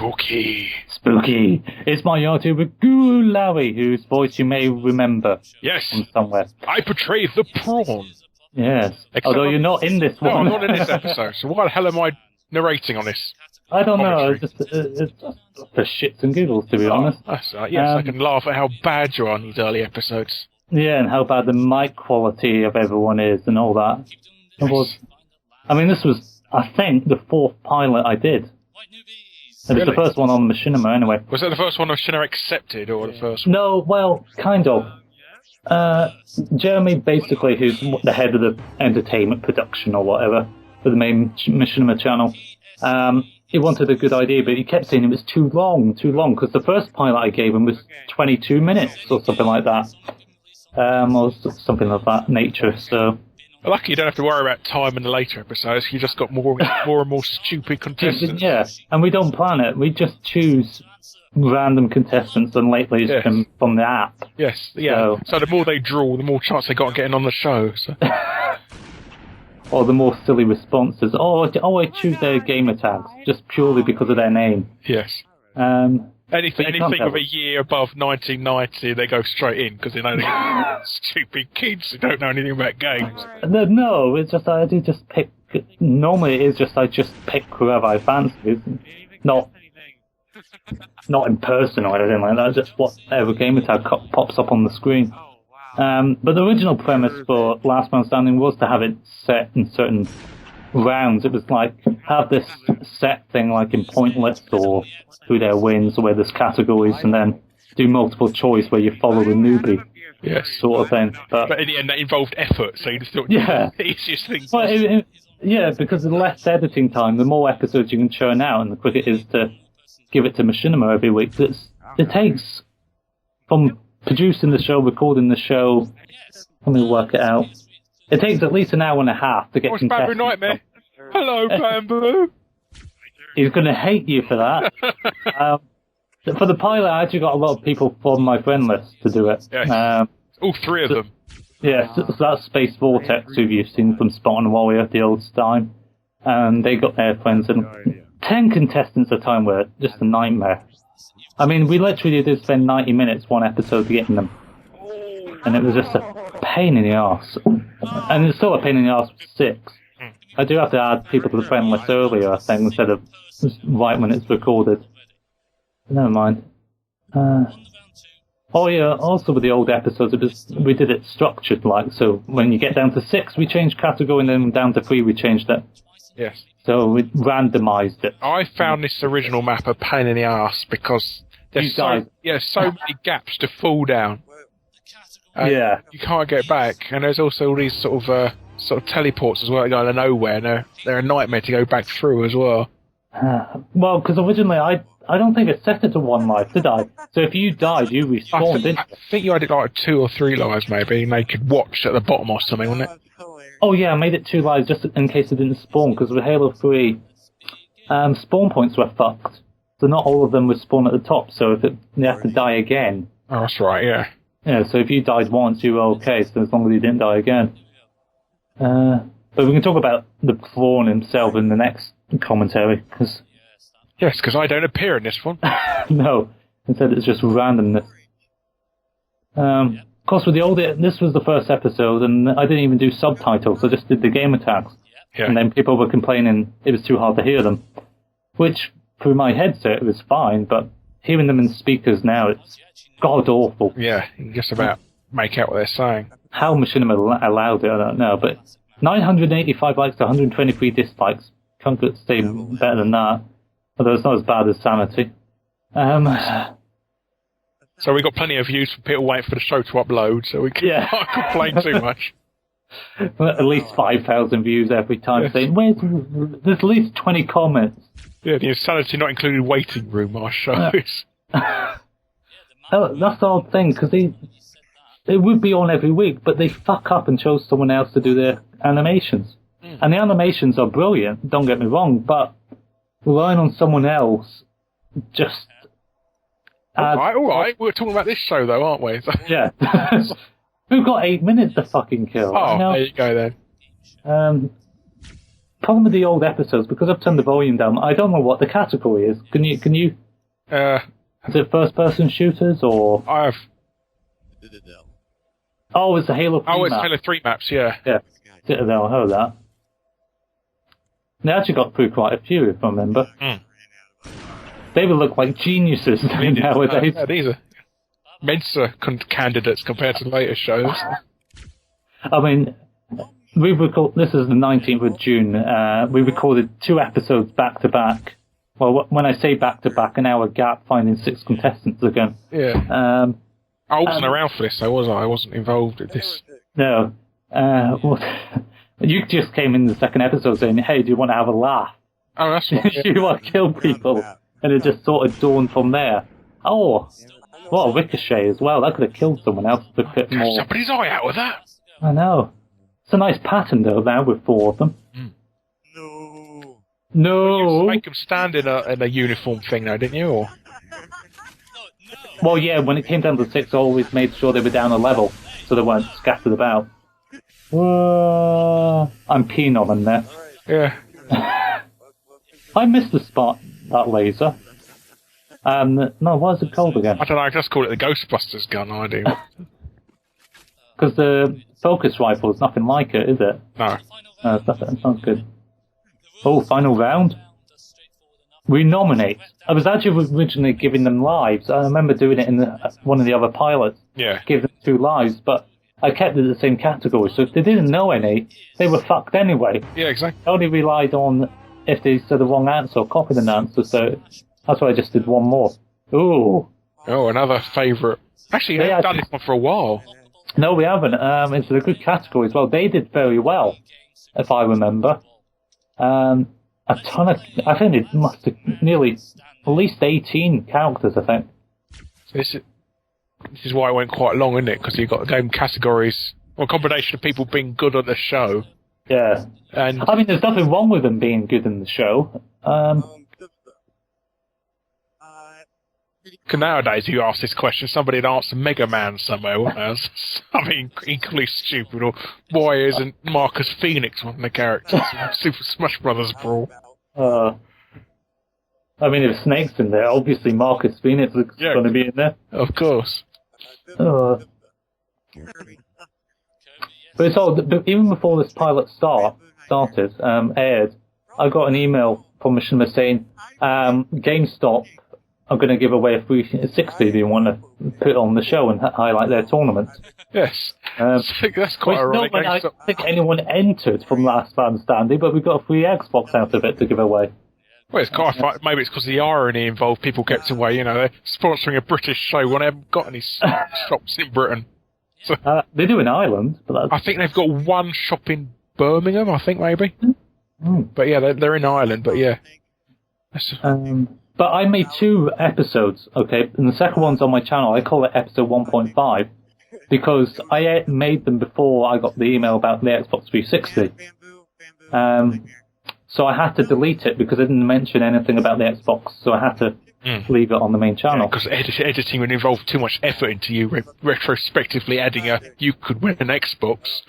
Spooky. Spooky. It's my YouTuber, Guru Lowy, whose voice you may remember. Yes. From somewhere. I portray the prawn. Yes. Although you're not in this one. No, I'm not in this episode. So why the hell am I narrating on this? I don't know. It's just for shits and giggles, to be honest. That's right. Yes, I can laugh at how bad you are on these early episodes. Yeah, and how bad the mic quality of everyone is and all that. Yes. I mean, this was, I think, the fourth pilot I did. It was the first one on Machinima, anyway. Was that the first one Machinima accepted, or the first one? No, well, kind of. Jeremy, basically, who's the head of the entertainment production or whatever for the main Machinima channel, he wanted a good idea, but he kept saying it was too long, because the first pilot I gave him was 22 minutes or something like that. Or something of that nature, so... Lucky you don't have to worry about time in the later episodes. You just got more and more stupid contestants. Yeah, and we don't plan it. We just choose random contestants and lately it's from the app. Yes, yeah. So the more they draw, the more chance they got of getting on the show. So. Or the more silly responses. I choose their gamer tags just purely because of their name. Yes. Anything with a year above 1990, they go straight in because they know they're stupid kids who don't know anything about games. No, it's just I do just pick. Normally, it is just I just pick whoever I fancy, not in person or anything like that. Just whatever gamer tag pops up on the screen. But the original premise for Last Man Standing was to have it set in certain rounds. It was like have this set thing like in Pointless or Who There Wins, where there's categories, and then do multiple choice where you follow the newbie, sort of thing. But in the end, that involved effort, so you just thought the easiest thing. Well, because of the less editing time, the more episodes you can churn out, and the quicker it is to give it to Machinima every week. It takes from producing the show, recording the show. Let me work it out. It takes at least an hour and a half to get contestants. Bamboo Nightmare. Hello, Bamboo. He's going to hate you for that. For the pilot, I actually got a lot of people from my friend list to do it. Yes. All three of them. Yeah, so that's Space Vortex, who you've seen from Spartan Warrior, the old time. And they got their friends. And 10 contestants at a time were just a nightmare. I mean, we literally did spend 90 minutes one episode getting them. And it was just a pain in the arse. And it's still a pain in the arse for 6. I do have to add people to the friend list earlier, I think, instead of just right when it's recorded. Never mind. Also with the old episodes, we did it structured, like, so when you get down to 6, we changed category, and then down to 3, we changed it. Yes. So we randomised it. I found this original map a pain in the arse because there's so many gaps to fall down. You can't get back, and there's also all these sort of teleports as well that go out of nowhere, and they're a nightmare to go back through as well. Well, because originally I don't think it set it to 1 life, did I? So if you died, you respawned, didn't you? I think you had it like 2 or 3 lives maybe, and they could watch at the bottom or something, wasn't it? Oh yeah, I made it 2 lives just in case it didn't spawn, because with Halo 3, spawn points were fucked. So not all of them would spawn at the top, so you have to die again. Oh, that's right, yeah. Yeah, so if you died once, you were okay, so as long as you didn't die again. But we can talk about the prawn himself in the next commentary, because... Yes, because I don't appear in this one. No, instead it's just randomness. Of course, with the old... This was the first episode, and I didn't even do subtitles, I just did the game attacks. Yeah. And then people were complaining it was too hard to hear them. Which, through my headset, it was fine, but hearing them in speakers now, it's god-awful. Yeah, you can just about make out what they're saying. How Machinima allowed it, I don't know, but 985 likes to 123 dislikes. Can't say better than that. Although it's not as bad as Sanity. So we got plenty of views for people waiting for the show to upload, so we can't complain too much. At least 5,000 views every time, saying, there's at least 20 comments. Yeah, the Insanity not included waiting room, our shows. That's the odd thing, because they would be on every week, but they fuck up and chose someone else to do their animations. And the animations are brilliant, don't get me wrong, but relying on someone else just... All right. We're talking about this show, though, aren't we? Yeah. We've got 8 minutes to fucking kill. Oh, there you go, then. problem with the old episodes, because I've turned the volume down, I don't know what the category is. Can you? Is it first-person shooters or? I have. Oh, it's the Halo 3 Oh, it's map. Halo 3 maps, yeah. Yeah, Citadel, I heard that. They actually got through quite a few, if I remember. They would look like geniuses nowadays. These are Mensa candidates compared to later shows. I mean, this is the 19th of June. We recorded 2 episodes back to back. Well, when I say back to back, an hour gap, finding 6 contestants again. Yeah. I wasn't around for this, though, was I? I wasn't involved in this. No. Well, you just came in the second episode saying, "Hey, do you want to have a laugh? Oh, that's right. Do you want to kill people?" And it just sort of dawned from there. Oh, well, Ricochet as well. That could have killed someone else to fit more. Somebody's eye out with that. I know. It's a nice pattern, though, now with 4 of them. No. You used to make them stand in a uniform thing, though, didn't you? Or? Well, yeah, when it came down to 6, I always made sure they were down a level, so they weren't scattered about. I'm peeing on them there. Yeah. I missed the spot, that laser. No, what is it called again? I don't know, I just call it the Ghostbusters gun, I do. Because the focus rifle is nothing like it, is it? No. That sounds good. Oh, final round? We nominate. I was actually originally giving them lives. I remember doing it in one of the other pilots. Yeah. Give them 2 lives, but I kept it the same category, so if they didn't know any, they were fucked anyway. Yeah, exactly. I only relied on if they said the wrong answer or copied an answer, so that's why I just did 1 more. Ooh. Oh, another favourite. Actually, we haven't done this one for a while. No, we haven't. It's a good category as well. They did very well, if I remember. A ton of... I think it must have nearly... At least 18 characters, I think. So this is why it went quite long, isn't it? Because you've got game categories... Well, a combination of people being good at the show. Yeah. And I mean, there's nothing wrong with them being good in the show. Nowadays, you ask this question, somebody'd answer Mega Man somewhere, wouldn't they? Something equally stupid. Or why isn't Marcus Phoenix one of the characters in Super Smash Brothers Brawl? I mean, if Snake's in there, obviously Marcus Phoenix is going to be in there. Of course. But it's all, even before this pilot started, aired, I got an email from Machinima saying, GameStop are going to give away a free 60 if you want to put on the show and highlight their tournament. Yes. I think that's quite ironic. I don't think anyone entered from Last Man Standing, but we got a free Xbox out of it to give away. Well, it's quite funny. Maybe it's because of the irony involved. People kept away, they're sponsoring a British show when they haven't got any shops in Britain. So, they do in Ireland, but I think they've got 1 shop in Birmingham, I think, maybe. But yeah, they're in Ireland, but yeah. But I made 2 episodes, okay, and the second one's on my channel. I call it episode 1.5 because I made them before I got the email about the Xbox 360. So I had to delete it because I didn't mention anything about the Xbox, so I had to leave it on the main channel. Because editing would involve too much effort into you retrospectively adding you could win an Xbox,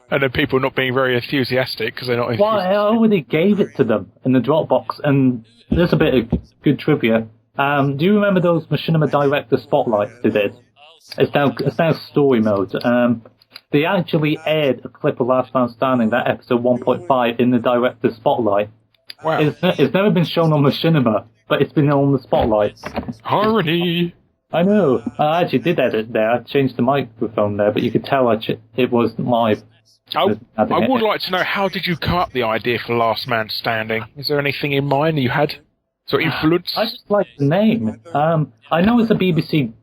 and then people not being very enthusiastic because they're not enthusiastic. Well, I already gave it to them in the Dropbox, and there's a bit of good trivia. Do you remember those Machinima Director Spotlights they did? It's now story mode. They actually aired a clip of Last Man Standing, that episode 1.5, in the Director Spotlight. Wow. It's never been shown on Machinima, but it's been on the Spotlight. Already. I know. I actually did edit there. I changed the microphone there, but you could tell it was live. I would like to know, how did you come up with the idea for Last Man Standing? Is there anything in mind you had? So influence? I just like the name. I know it's a BBC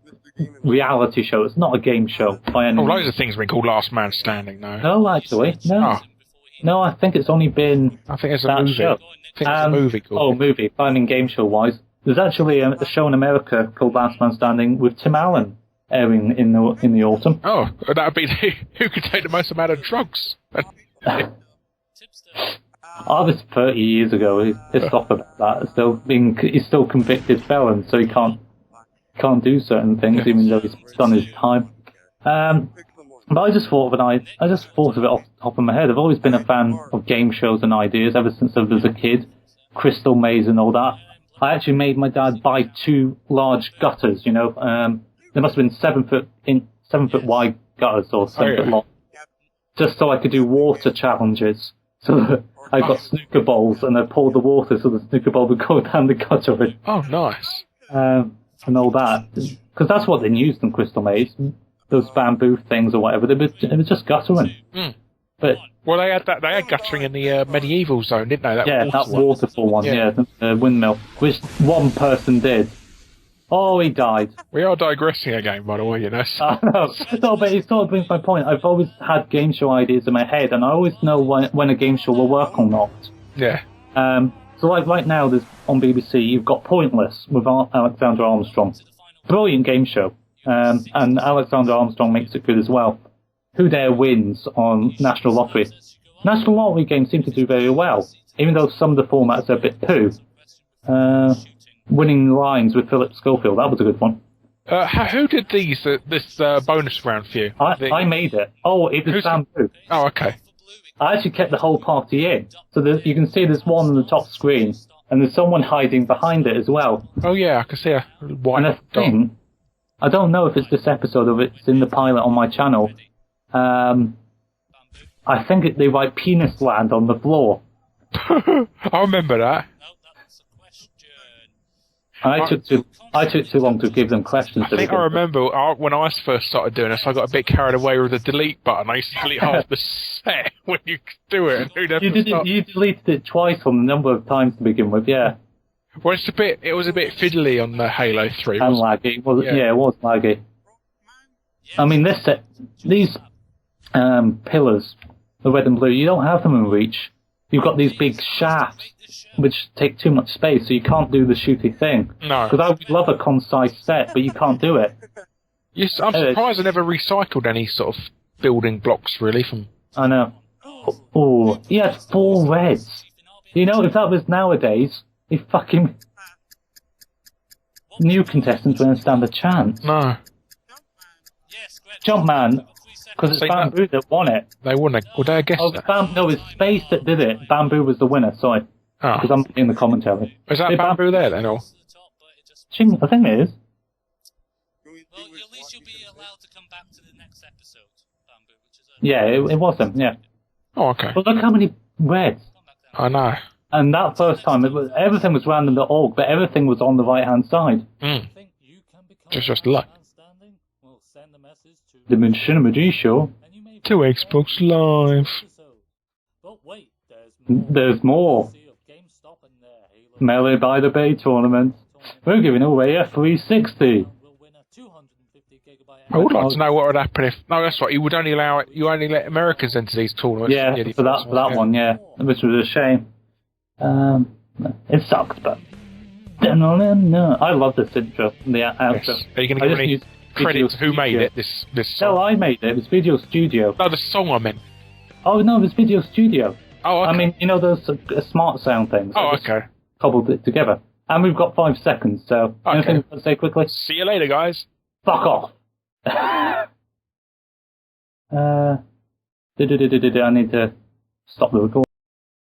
reality show. It's not a game show by any means. Loads of things have been called Last Man Standing, though. No, actually. No. Oh. No, I think it's only been I think it's a movie. show. I think it's a movie called. Oh, movie. I mean, game show-wise. There's actually a show in America called Last Man Standing with Tim Allen airing in the autumn. Oh, that would be who could take the most amount of drugs. Oh, this 30 years ago. He's pissed off about that. He's still convicted felon, so he can't do certain things, even though he's done his time. But I just thought of it off the top of my head. I've always been a fan of game shows and ideas ever since I was a kid. Crystal Maze and all that. I actually made my dad buy 2 large gutters, you know. They must have been 7 foot wide gutters or 7 foot long. Just so I could do water challenges. So I got snooker bowls and I poured the water so the snooker bowl would go down the gutter. Oh, nice. And all that. Because that's what they used in Crystal Maze. Those bamboo things or whatever. It was just guttering. But well, they had guttering in the medieval zone, didn't they? That waterfall one. Yeah, the windmill, which one person did. Oh, he died. We are digressing again, by the way, you know. No, but it sort of brings my point. I've always had game show ideas in my head, and I always know when a game show will work or not. Yeah. So, like right now, there's on BBC, you've got Pointless with Alexander Armstrong. Brilliant game show. And Alexander Armstrong makes it good as well. Who Dare wins on National Lottery. National Lottery games seem to do very well, even though some of the formats are a bit poo. Winning Lines with Philip Schofield, that was a good one. Who did this bonus round for you? I made it. Oh, it was Bamboo. Oh, okay. I actually kept the whole party in. So you can see there's one on the top screen, and there's someone hiding behind it as well. Oh, yeah, I can see a white dot. I don't know if it's this episode or if it's in the pilot on my channel. I think they write Penis Land on the floor. I remember that. I took too long to give them questions. I think I remember when I first started doing this, I got a bit carried away with the delete button. I used to delete half the set when you could do it. You deleted it twice on the number of times to begin with, yeah. Well, it was a bit fiddly on the Halo 3. And laggy. It was laggy. I mean, these pillars, the red and blue, you don't have them in Reach. You've got these big shafts, which take too much space, so you can't do the shooty thing. No. Because I would love a concise set, but you can't do it. Yes, I'm surprised I never recycled any sort of building blocks, really, from... I know. Oh, he had 4 reds. You know, if that was nowadays, if fucking... new contestants wouldn't stand a chance. No. Jumpman... Because it's Bamboo that won it. They won it. Would I guess that? No, it's Space that did it. Bamboo was the winner, sorry. Because I'm in the commentary. Is that Bamboo there then, or? I think it is. Well, at least you'll be allowed to come back to the next episode, Bamboo, which is yeah, it was them, yeah. Oh, okay. But look how many reds. I know. And that first time, everything was random.org, but everything was on the right-hand side. Just luck. The Machinima G Show. To Xbox Live. There's more. Melee by the Bay tournament. We're giving away a 360. I would like to know what would happen if... No, that's right. You only let Americans enter these tournaments. Yeah, for that one, yeah. Which was a shame. It sucked, but... I love this intro, the outro. Yes. Are you going to give any credit to who made it, this song? No, I made it. It was Video Studio. No, the song I meant. Oh, no, it was Video Studio. Oh, okay. I mean, you know those smart sound things. Oh, okay. Cobbled it together. And we've got 5 seconds, so... Okay. Anything to say quickly? See you later, guys. Fuck off! I need to stop the recording.